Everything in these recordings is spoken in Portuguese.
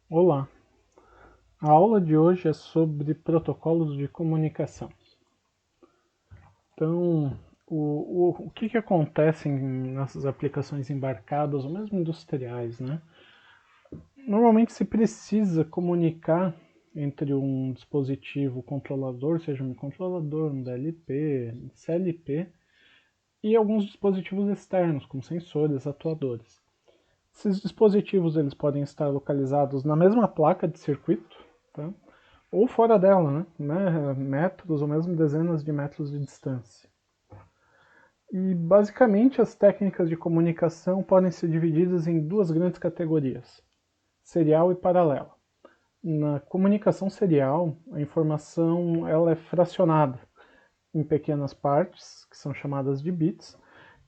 Olá, a aula de hoje é sobre protocolos de comunicação. Então, o que acontece nessas aplicações embarcadas ou mesmo industriais, né? Normalmente se precisa comunicar entre um dispositivo controlador, seja um controlador, um DLP, CLP, e alguns dispositivos externos, como sensores, atuadores. Esses dispositivos eles podem estar localizados na mesma placa de circuito, tá? Ou fora dela, né? Metros ou mesmo dezenas de metros de distância. E basicamente as técnicas de comunicação podem ser divididas em duas grandes categorias: serial e paralela. Na comunicação serial, a informação ela é fracionada em pequenas partes, que são chamadas de bits,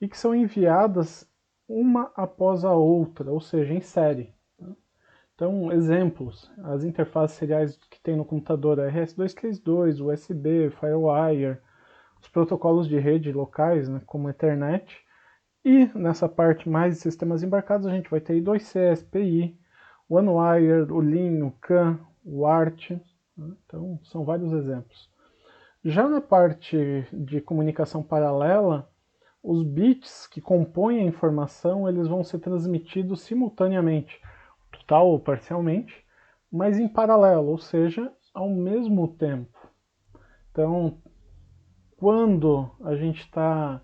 e que são enviadas uma após a outra, ou seja, em série. Então, exemplos, as interfaces seriais que tem no computador RS-232, USB, FireWire, os protocolos de rede locais, né, como Ethernet, e nessa parte mais de sistemas embarcados a gente vai ter I2C, SPI, OneWire, o LIN, o CAN, o ART, né, então são vários exemplos. Já na parte de comunicação paralela, os bits que compõem a informação eles vão ser transmitidos simultaneamente, total ou parcialmente, mas em paralelo, ou seja, ao mesmo tempo. Então, quando a gente está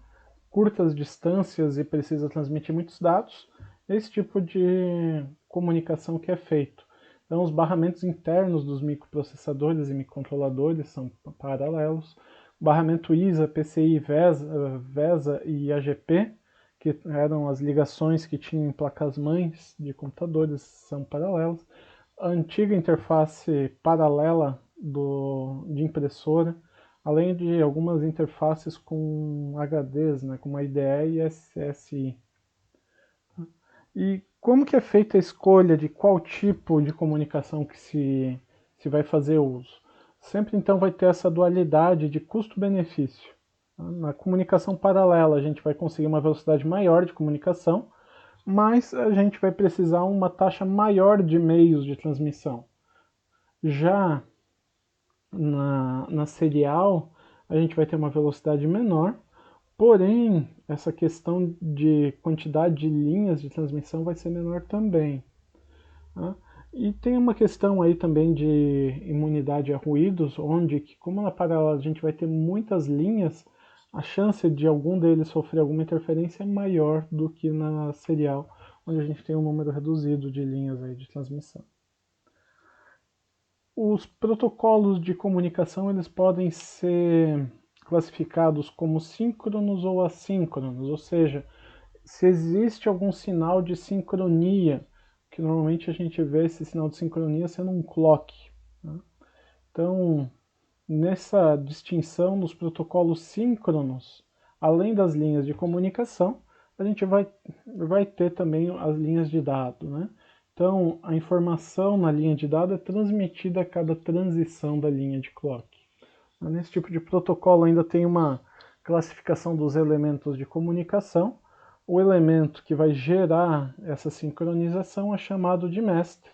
curtas distâncias e precisa transmitir muitos dados, é esse tipo de comunicação que é feito. Então, os barramentos internos dos microprocessadores e microcontroladores são paralelos. O barramento ISA, PCI, VESA e AGP, que eram as ligações que tinham em placas-mães de computadores, são paralelas. A antiga interface paralela de impressora, além de algumas interfaces com HDs, né, como a IDE e SSI. E como que é feita a escolha de qual tipo de comunicação que se vai fazer uso? Sempre então vai ter essa dualidade de custo-benefício. Na comunicação paralela a gente vai conseguir uma velocidade maior de comunicação, mas a gente vai precisar uma taxa maior de meios de transmissão. Já na serial, a gente vai ter uma velocidade menor, porém, essa questão de quantidade de linhas de transmissão vai ser menor também. Tá? E tem uma questão aí também de imunidade a ruídos, onde, como na paralela a gente vai ter muitas linhas, a chance de algum deles sofrer alguma interferência é maior do que na serial, onde a gente tem um número reduzido de linhas aí de transmissão. Os protocolos de comunicação eles podem ser classificados como síncronos ou assíncronos, ou seja, se existe algum sinal de sincronia, que normalmente a gente vê esse sinal de sincronia sendo um clock. Né? Então, nessa distinção nos protocolos síncronos, além das linhas de comunicação, a gente vai ter também as linhas de dado. Né? Então, a informação na linha de dado é transmitida a cada transição da linha de clock. Nesse tipo de protocolo ainda tem uma classificação dos elementos de comunicação. O elemento que vai gerar essa sincronização é chamado de mestre,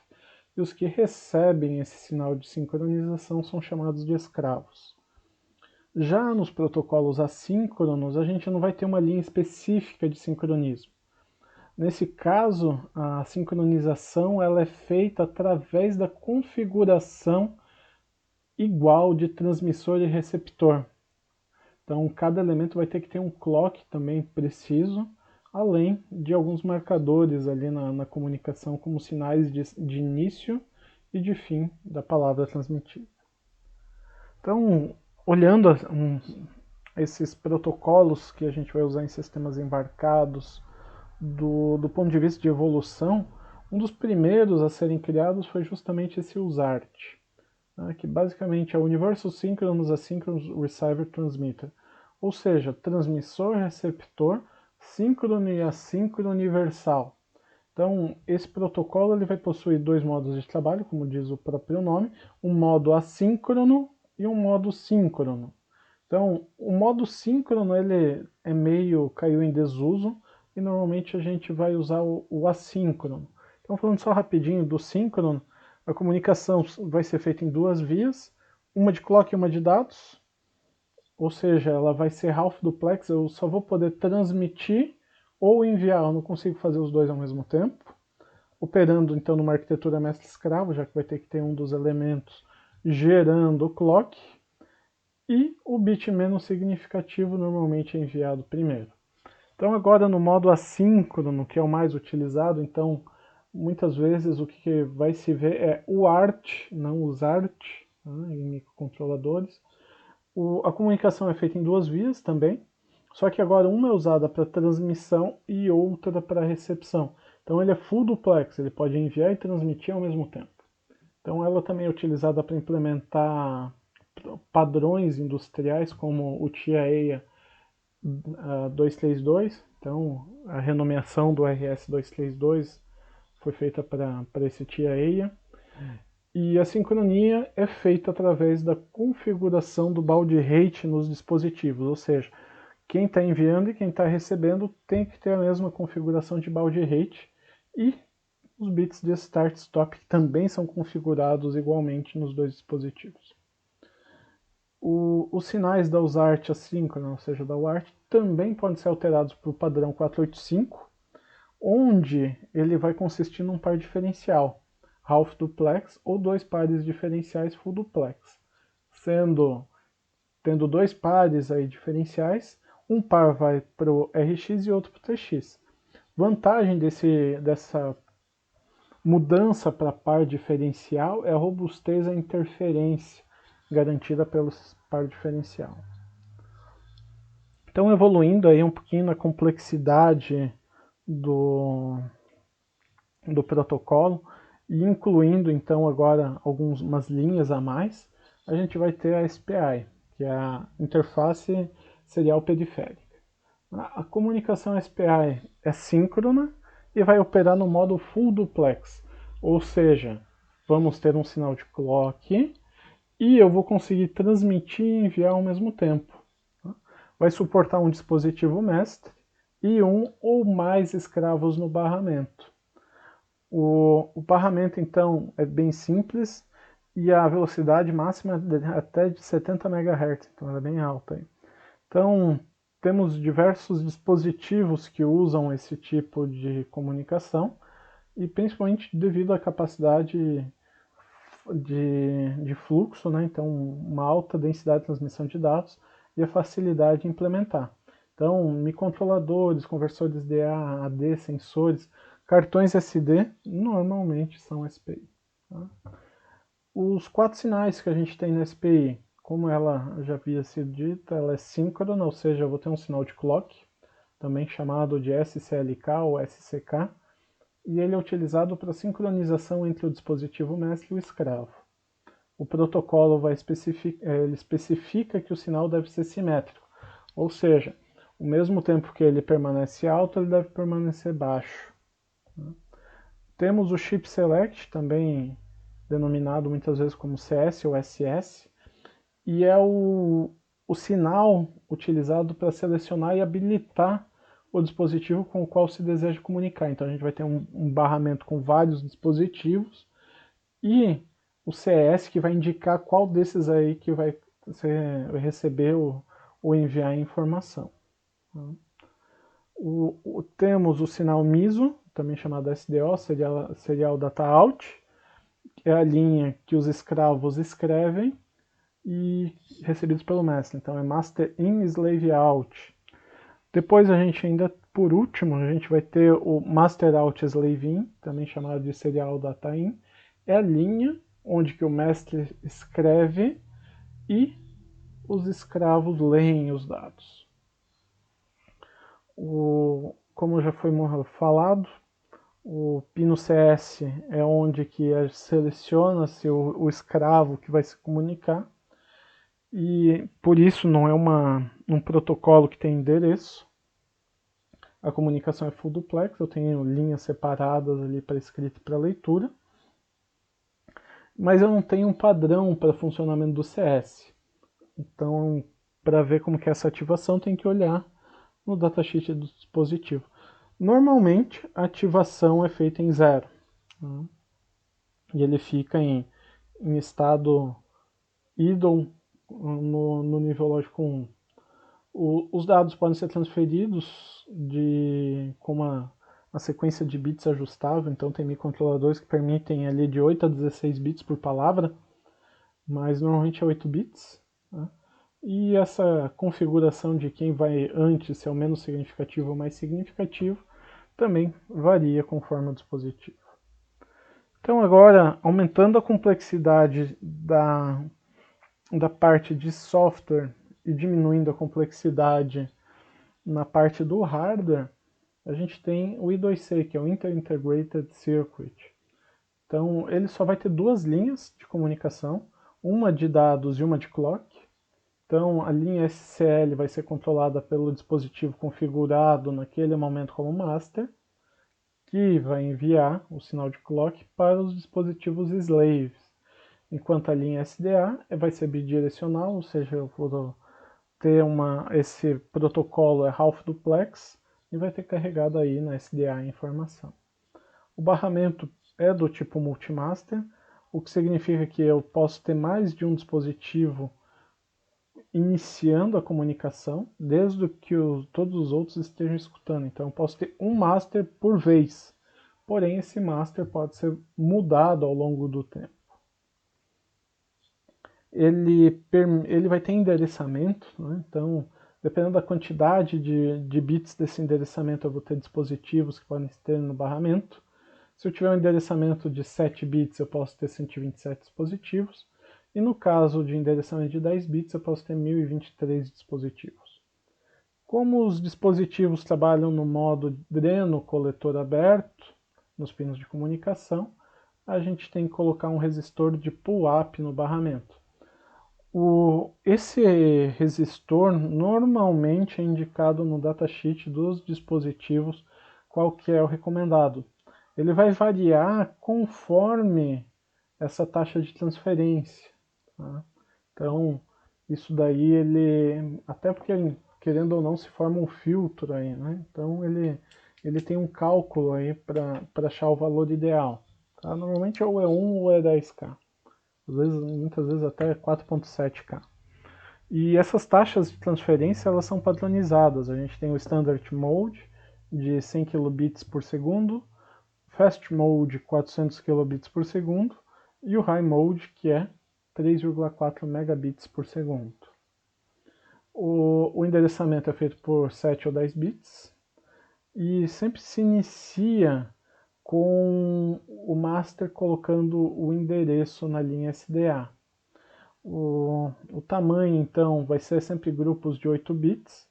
e os que recebem esse sinal de sincronização são chamados de escravos. Já nos protocolos assíncronos, a gente não vai ter uma linha específica de sincronismo. Nesse caso, a sincronização ela é feita através da configuração igual de transmissor e receptor. Então, cada elemento vai ter que ter um clock também preciso, além de alguns marcadores ali na comunicação, como sinais de início e de fim da palavra transmitida. Então, olhando esses protocolos que a gente vai usar em sistemas embarcados, do ponto de vista de evolução, um dos primeiros a serem criados foi justamente esse USART, né, que basicamente é o Universal Synchronous Asynchronous Receiver Transmitter, ou seja, transmissor-receptor síncrono e assíncrono universal. Então, esse protocolo ele vai possuir dois modos de trabalho, como diz o próprio nome, um modo assíncrono e um modo síncrono. Então, o modo síncrono ele caiu em desuso e normalmente a gente vai usar o assíncrono. Então, falando só rapidinho do síncrono, A comunicação vai ser feita em duas vias, uma de clock e uma de dados, ou seja, ela vai ser half duplex, eu só vou poder transmitir ou enviar, eu não consigo fazer os dois ao mesmo tempo, operando então numa arquitetura mestre-escravo, já que vai ter que ter um dos elementos gerando o clock, e o bit menos significativo normalmente é enviado primeiro. Então agora no modo assíncrono, que é o mais utilizado, então muitas vezes o que vai se ver é o ART, não os ART, né, em microcontroladores. A comunicação é feita em duas vias também, só que agora uma é usada para transmissão e outra para recepção. Então ele é full duplex, ele pode enviar e transmitir ao mesmo tempo. Então ela também é utilizada para implementar padrões industriais como o TIA-EIA 232, então a renomeação do RS-232 foi feita para esse TIA-EIA. E a sincronia é feita através da configuração do baud rate nos dispositivos, ou seja, quem está enviando e quem está recebendo tem que ter a mesma configuração de baud rate, e os bits de start e stop também são configurados igualmente nos dois dispositivos. Os sinais da USART assíncrona, ou seja, da UART, também podem ser alterados para o padrão 485, onde ele vai consistir num par diferencial, half duplex, ou dois pares diferenciais full duplex, tendo dois pares aí diferenciais, um par vai para o RX e outro para o TX. Vantagem dessa mudança para par diferencial é a robustez à interferência, garantida pelo par diferencial. Então, evoluindo aí um pouquinho na complexidade do protocolo, e incluindo então agora algumas linhas a mais, a gente vai ter a SPI, que é a interface serial periférica. A comunicação SPI é síncrona e vai operar no modo full duplex, ou seja, vamos ter um sinal de clock e eu vou conseguir transmitir e enviar ao mesmo tempo. Vai suportar um dispositivo mestre e um ou mais escravos no barramento. O barramento, então, é bem simples e a velocidade máxima é até de 70 MHz, então ela é bem alta aí. Então, temos diversos dispositivos que usam esse tipo de comunicação, e principalmente devido à capacidade de fluxo, né? Então uma alta densidade de transmissão de dados e a facilidade de implementar. Então, microcontroladores, conversores DA, AD, sensores, cartões SD, normalmente são SPI. Tá? Os quatro sinais que a gente tem na SPI, como ela já havia sido dita, ela é síncrona, ou seja, eu vou ter um sinal de clock, também chamado de SCLK ou SCK, e ele é utilizado para sincronização entre o dispositivo mestre e o escravo. O protocolo ele especifica que o sinal deve ser simétrico, ou seja, ao mesmo tempo que ele permanece alto, ele deve permanecer baixo. Temos o chip select, também denominado muitas vezes como CS ou SS, e é o sinal utilizado para selecionar e habilitar o dispositivo com o qual se deseja comunicar. Então a gente vai ter um barramento com vários dispositivos e o CS que vai indicar qual desses aí que vai receber ou enviar a informação. Temos o sinal MISO, também chamado SDO, Serial Data Out, que é a linha que os escravos escrevem e recebidos pelo mestre. Então é Master In, Slave Out. Depois a gente ainda, por último, a gente vai ter o Master Out Slave In, também chamado de Serial Data In. É a linha onde que o mestre escreve e os escravos leem os dados. Como já foi falado, o pino CS é onde que seleciona-se o escravo que vai se comunicar, e por isso não é um protocolo que tem endereço. A comunicação é full duplex, eu tenho linhas separadas ali para escrita e para leitura, mas eu não tenho um padrão para funcionamento do CS. Então, para ver como que é essa ativação, tem que olhar no datasheet do dispositivo. Normalmente, a ativação é feita em 0. e ele fica em estado idle no nível lógico 1. Os dados podem ser transferidos com uma sequência de bits ajustável, então tem microcontroladores que permitem ali de 8 a 16 bits por palavra, mas normalmente é 8 bits. Né? E essa configuração de quem vai antes, se é o menos significativo ou mais significativo, também varia conforme o dispositivo. Então agora, aumentando a complexidade da parte de software e diminuindo a complexidade na parte do hardware, a gente tem o I2C, que é o Inter-Integrated Circuit. Então ele só vai ter duas linhas de comunicação, uma de dados e uma de clock. Então a linha SCL vai ser controlada pelo dispositivo configurado naquele momento como master, que vai enviar o sinal de clock para os dispositivos slaves, enquanto a linha SDA vai ser bidirecional, ou seja, eu vou ter esse protocolo é half duplex e vai ter carregado aí na SDA a informação. O barramento é do tipo multimaster, o que significa que eu posso ter mais de um dispositivo iniciando a comunicação, desde que todos os outros estejam escutando. Então eu posso ter um master por vez, porém esse master pode ser mudado ao longo do tempo. Ele vai ter endereçamento, né? Então dependendo da quantidade de bits desse endereçamento, eu vou ter dispositivos que podem ter no barramento. Se eu tiver um endereçamento de 7 bits, eu posso ter 127 dispositivos. E no caso de endereçamento de 10 bits, eu posso ter 1023 dispositivos. Como os dispositivos trabalham no modo dreno-coletor aberto, nos pinos de comunicação, a gente tem que colocar um resistor de pull-up no barramento. Esse resistor normalmente é indicado no datasheet dos dispositivos qual que é o recomendado. Ele vai variar conforme essa taxa de transferência. Tá? Então, isso daí até porque querendo ou não se forma um filtro aí, né? Então ele tem um cálculo aí para achar o valor ideal. Tá? Normalmente ou é 1 ou é 10K. Muitas vezes até 4.7K. E essas taxas de transferência elas são padronizadas. A gente tem o Standard Mode de 100 kilobits por segundo, Fast Mode 400 kilobits por segundo e o High Mode que é 3,4 megabits por segundo. O endereçamento é feito por 7 ou 10 bits e sempre se inicia com o master colocando o endereço na linha SDA. O tamanho, então, vai ser sempre grupos de 8 bits.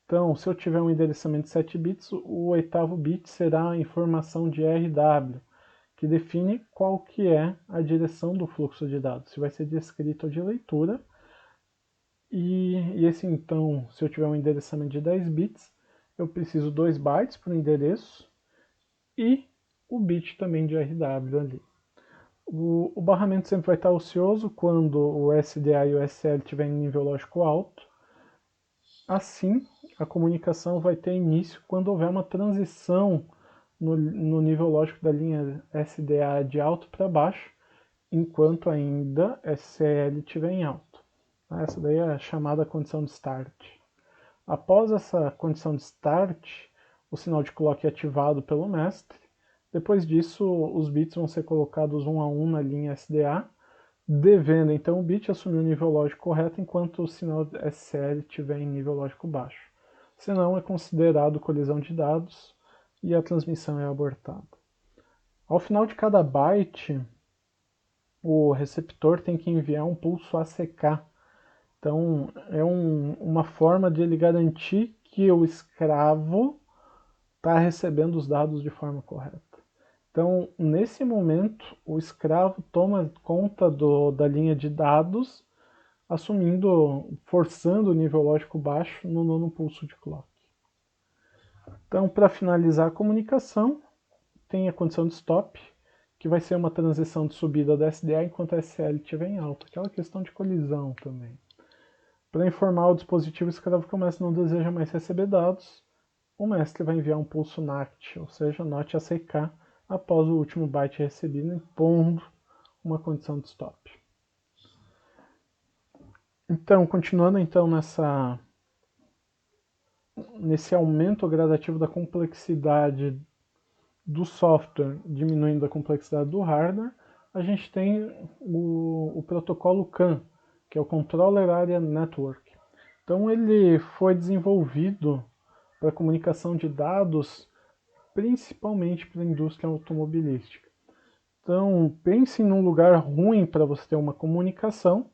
Então, se eu tiver um endereçamento de 7 bits, o oitavo bit será a informação de RW, que define qual que é a direção do fluxo de dados, se vai ser de escrita ou de leitura. E esse, então, se eu tiver um endereçamento de 10 bits, eu preciso 2 bytes para o endereço e o bit também de RW ali. O barramento sempre vai estar ocioso quando o SDA e o SL estiverem em nível lógico alto. Assim, a comunicação vai ter início quando houver uma transição no nível lógico da linha SDA de alto para baixo, enquanto ainda SL estiver em alto. Essa daí é a chamada condição de start. Após essa condição de start, o sinal de clock é ativado pelo mestre. Depois disso, os bits vão ser colocados um a um na linha SDA, devendo então o bit assumir o nível lógico correto enquanto o sinal SL estiver em nível lógico baixo. Senão é considerado colisão de dados e a transmissão é abortada. Ao final de cada byte, o receptor tem que enviar um pulso ACK. Então é uma forma de ele garantir que o escravo está recebendo os dados de forma correta. Então, nesse momento, o escravo toma conta da linha de dados, forçando o nível lógico baixo no nono pulso de clock. Então, para finalizar a comunicação, tem a condição de stop, que vai ser uma transição de subida da SDA enquanto a SL estiver em alta, aquela questão de colisão também. Para informar o dispositivo escravo que o mestre não deseja mais receber dados, o mestre vai enviar um pulso NACT, ou seja, NOT ACK, após o último byte recebido, impondo uma condição de stop. Então, continuando então nesse aumento gradativo da complexidade do software, diminuindo a complexidade do hardware, a gente tem o protocolo CAN, que é o Controller Area Network. Então ele foi desenvolvido para comunicação de dados, principalmente para a indústria automobilística. Então pense num lugar ruim para você ter uma comunicação,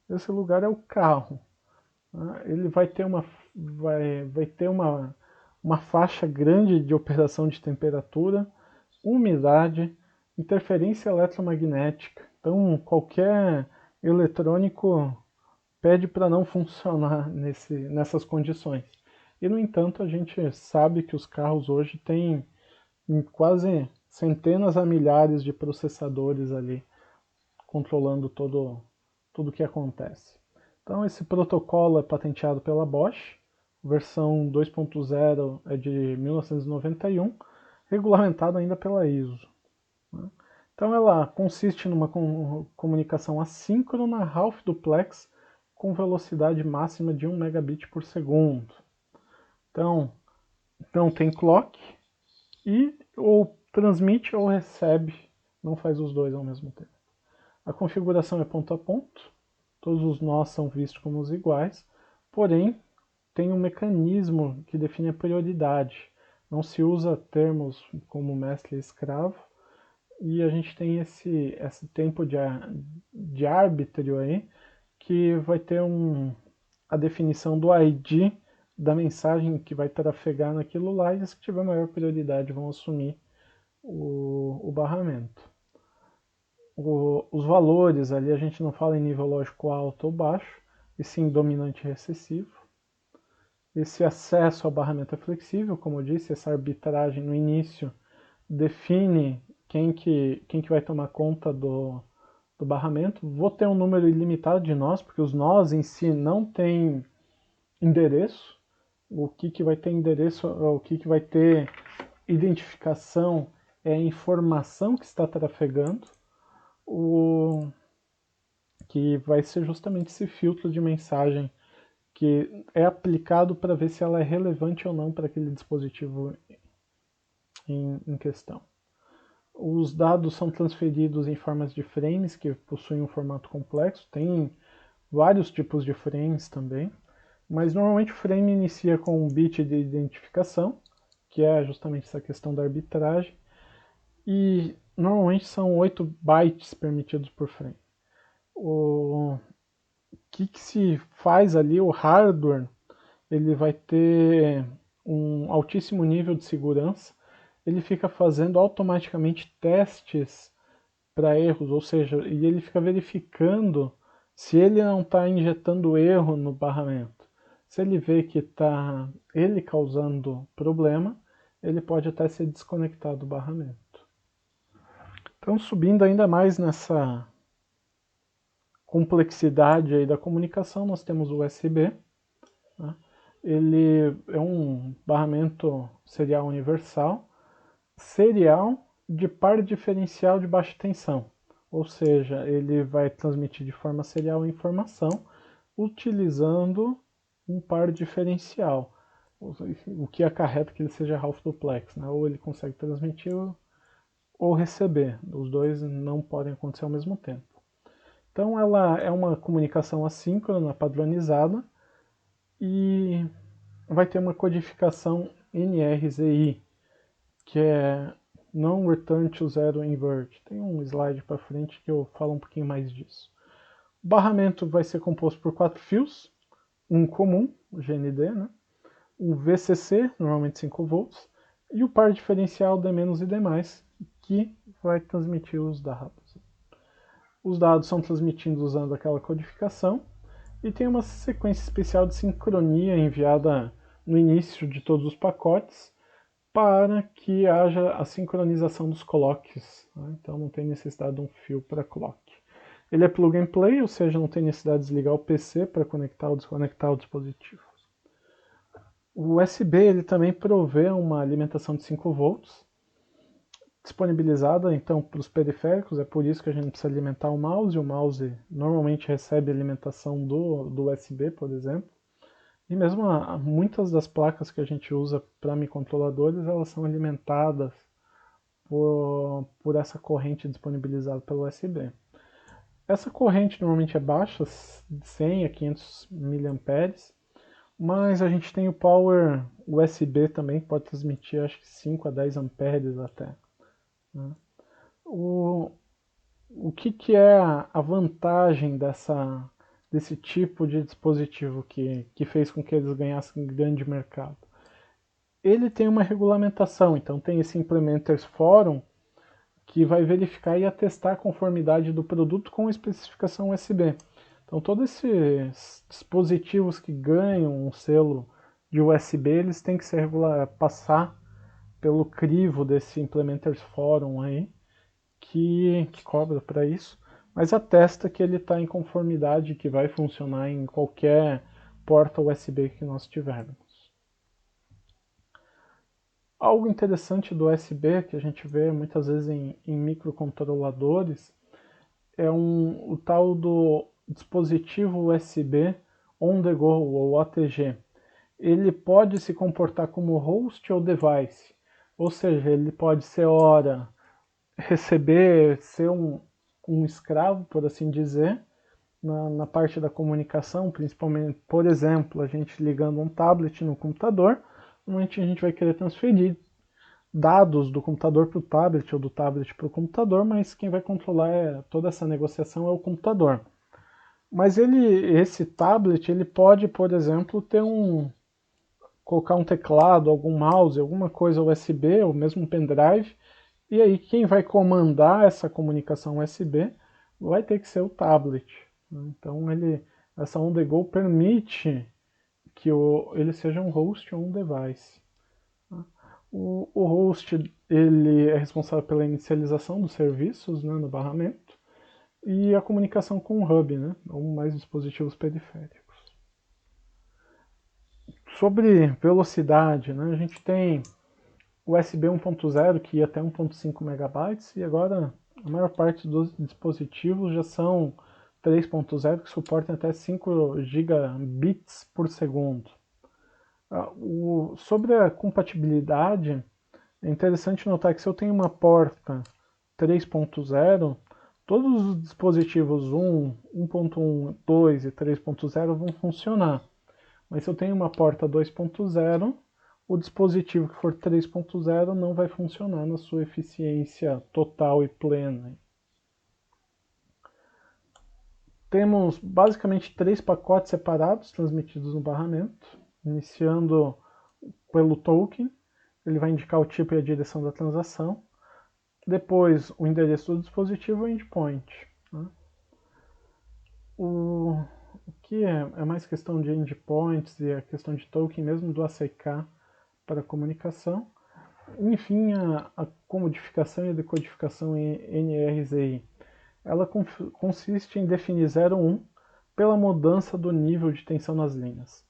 esse lugar é o carro. Ele vai ter uma faixa grande de operação de temperatura, umidade, interferência eletromagnética. Então qualquer eletrônico pede para não funcionar nessas condições. E no entanto a gente sabe que os carros hoje têm quase centenas a milhares de processadores ali controlando tudo o que acontece. Então esse protocolo é patenteado pela Bosch, versão 2.0 é de 1991, regulamentado ainda pela ISO. Então ela consiste numa comunicação assíncrona half duplex com velocidade máxima de 1 megabit por segundo. Então não tem clock e ou transmite ou recebe, não faz os dois ao mesmo tempo. A configuração é ponto a ponto, todos os nós são vistos como os iguais, porém tem um mecanismo que define a prioridade. Não se usa termos como mestre e escravo, e a gente tem esse tempo de árbitro aí, que vai ter a definição do ID da mensagem que vai trafegar naquilo lá, e as que tiver maior prioridade vão assumir o barramento. Os valores ali a gente não fala em nível lógico alto ou baixo, e sim dominante e recessivo. Esse acesso ao barramento é flexível, como eu disse, essa arbitragem no início define quem que vai tomar conta do barramento. Vou ter um número ilimitado de nós, porque os nós em si não têm endereço. O que vai ter endereço, o que vai ter identificação é a informação que está trafegando, que vai ser justamente esse filtro de mensagem que é aplicado para ver se ela é relevante ou não para aquele dispositivo em questão. Os dados são transferidos em formas de frames que possuem um formato complexo, tem vários tipos de frames também, mas normalmente o frame inicia com um bit de identificação, que é justamente essa questão da arbitragem, e normalmente são 8 bytes permitidos por frame. O que se faz ali, o hardware, ele vai ter um altíssimo nível de segurança, ele fica fazendo automaticamente testes para erros, ou seja, e ele fica verificando se ele não está injetando erro no barramento. Se ele vê que está ele causando problema, ele pode até ser desconectado do barramento. Então, subindo ainda mais nessa complexidade aí da comunicação, nós temos o USB. Né? Ele é um barramento serial universal, serial de par diferencial de baixa tensão. Ou seja, ele vai transmitir de forma serial a informação utilizando um par diferencial, o que acarreta que ele seja half duplex, né? Ou ele consegue transmitir ou receber, os dois não podem acontecer ao mesmo tempo. Então ela é uma comunicação assíncrona, padronizada, e vai ter uma codificação NRZI, que é Non-Return to Zero Invert. Tem um slide para frente que eu falo um pouquinho mais disso. O barramento vai ser composto por 4 fios, um comum, o GND, né? Um VCC, normalmente 5 volts, e o par diferencial D- e D+, que vai transmitir os dados. Os dados são transmitidos usando aquela codificação, e tem uma sequência especial de sincronia enviada no início de todos os pacotes, para que haja a sincronização dos clocks. Né? Então não tem necessidade de um fio para clock. Ele é plug and play, ou seja, não tem necessidade de desligar o PC para conectar ou desconectar o dispositivo. O USB ele também provê uma alimentação de 5 volts, disponibilizada então para os periféricos, é por isso que a gente precisa alimentar o mouse normalmente recebe alimentação do USB, por exemplo. E mesmo muitas das placas que a gente usa para microcontroladores, elas são alimentadas por essa corrente disponibilizada pelo USB. Essa corrente normalmente é baixa, de 100 a 500 mA, mas a gente tem o power USB também, que pode transmitir acho que 5 a 10 amperes até. Né? O que é a vantagem desse tipo de dispositivo que fez com que eles ganhassem grande mercado? Ele tem uma regulamentação, então tem esse Implementers Forum que vai verificar e atestar a conformidade do produto com a especificação USB. Então todos esses dispositivos que ganham um selo de USB, eles têm que passar pelo crivo desse Implementers Forum aí, que cobra para isso, mas atesta que ele está em conformidade, que vai funcionar em qualquer porta USB que nós tivermos. Algo interessante do USB, que a gente vê muitas vezes em microcontroladores, é o tal do dispositivo USB On The Go, ou OTG. Ele pode se comportar como host ou device, ou seja, ele pode ser ser um escravo, por assim dizer, na parte da comunicação, principalmente, por exemplo, a gente ligando um tablet no computador, normalmente a gente vai querer transferir dados do computador para o tablet ou do tablet para o computador, mas quem vai controlar toda essa negociação é o computador. Mas esse tablet, ele pode, por exemplo, colocar um teclado, algum mouse, alguma coisa USB, ou mesmo um pendrive, e aí quem vai comandar essa comunicação USB vai ter que ser o tablet. Então essa On The Go permite que ele seja um host ou um device. O host ele é responsável pela inicialização dos serviços, né, no barramento, e a comunicação com o hub, né, ou mais dispositivos periféricos. Sobre velocidade, né, a gente tem o USB 1.0 que ia até 1.5 MB, e agora a maior parte dos dispositivos já são 3.0 que suportam até 5 gigabits por segundo. Sobre a compatibilidade, é interessante notar que se eu tenho uma porta 3.0, todos os dispositivos 1, 1.1, 2 e 3.0 vão funcionar. Mas se eu tenho uma porta 2.0, o dispositivo que for 3.0 não vai funcionar na sua eficiência total e plena. Temos basicamente 3 pacotes separados transmitidos no barramento, iniciando pelo token, ele vai indicar o tipo e a direção da transação, depois o endereço do dispositivo e o endpoint. Né? O que é mais questão de endpoints e a questão de token mesmo do ACK para comunicação. Enfim, a comodificação e a decodificação em NRZI. Ela consiste em definir 0, 1 pela mudança do nível de tensão nas linhas.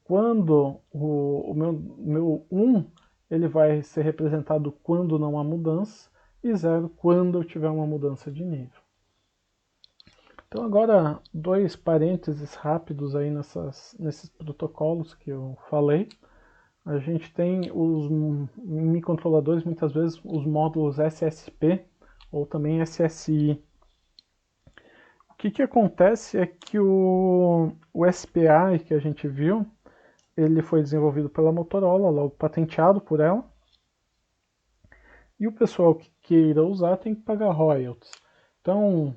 Quando o meu 1 ele vai ser representado quando não há mudança, e 0 quando eu tiver uma mudança de nível. Então agora, dois parênteses rápidos aí nesses protocolos que eu falei. A gente tem em microcontroladores, muitas vezes, os módulos SSP ou também SSI. O que acontece é que o SPI que a gente viu, ele foi desenvolvido pela Motorola, logo patenteado por ela. E o pessoal que queira usar tem que pagar royalties. Então,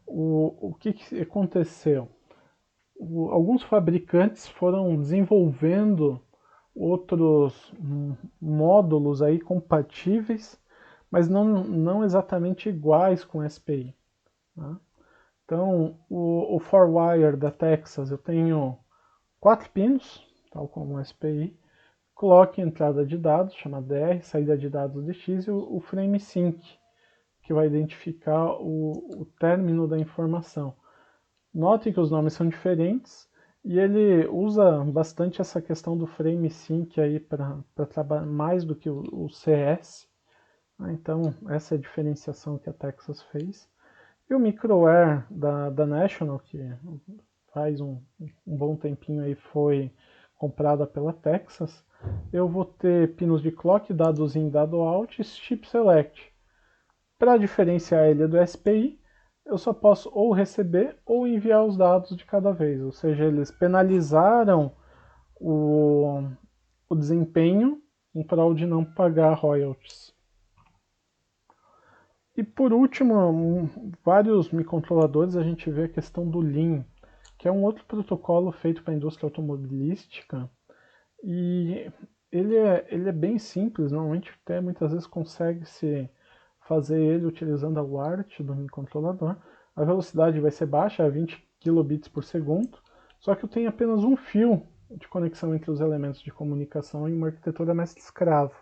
o que aconteceu? Alguns fabricantes foram desenvolvendo outros módulos aí compatíveis, mas não exatamente iguais com SPI. Tá? Então, o 4Wire da Texas, eu tenho 4 pinos, tal como o SPI, clock entrada de dados, chama DR, saída de dados de X, e o frame sync, que vai identificar o término da informação. Notem que os nomes são diferentes, e ele usa bastante essa questão do frame sync aí para trabalhar mais do que o CS. Então, essa é a diferenciação que a Texas fez. E o MicroWare da National, que faz um bom tempinho aí foi comprada pela Texas, eu vou ter pinos de clock, dados in, dado out e chip select. Para diferenciar ele do SPI, eu só posso ou receber ou enviar os dados de cada vez, ou seja, eles penalizaram o desempenho em prol de não pagar royalties. E por último, vários microcontroladores a gente vê a questão do Lean, que é um outro protocolo feito para a indústria automobilística, e ele é bem simples, normalmente até muitas vezes consegue-se fazer ele utilizando a UART do microcontrolador. A velocidade vai ser baixa, 20 kilobits por segundo, só que eu tenho apenas um fio de conexão entre os elementos de comunicação em uma arquitetura mestre-escravo.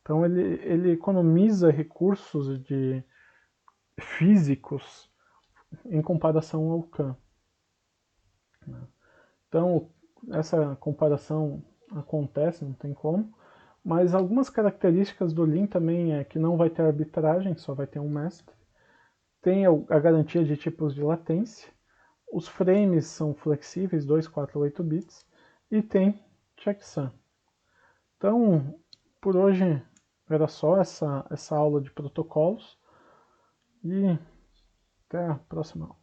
Então ele economiza recursos de físicos em comparação ao CAN. Então, essa comparação acontece, não tem como, mas algumas características do Lean também é que não vai ter arbitragem, só vai ter um mestre. Tem a garantia de tipos de latência, os frames são flexíveis, 2, 4, 8 bits, e tem checksum. Então, por hoje era só essa aula de protocolos, e até a próxima aula.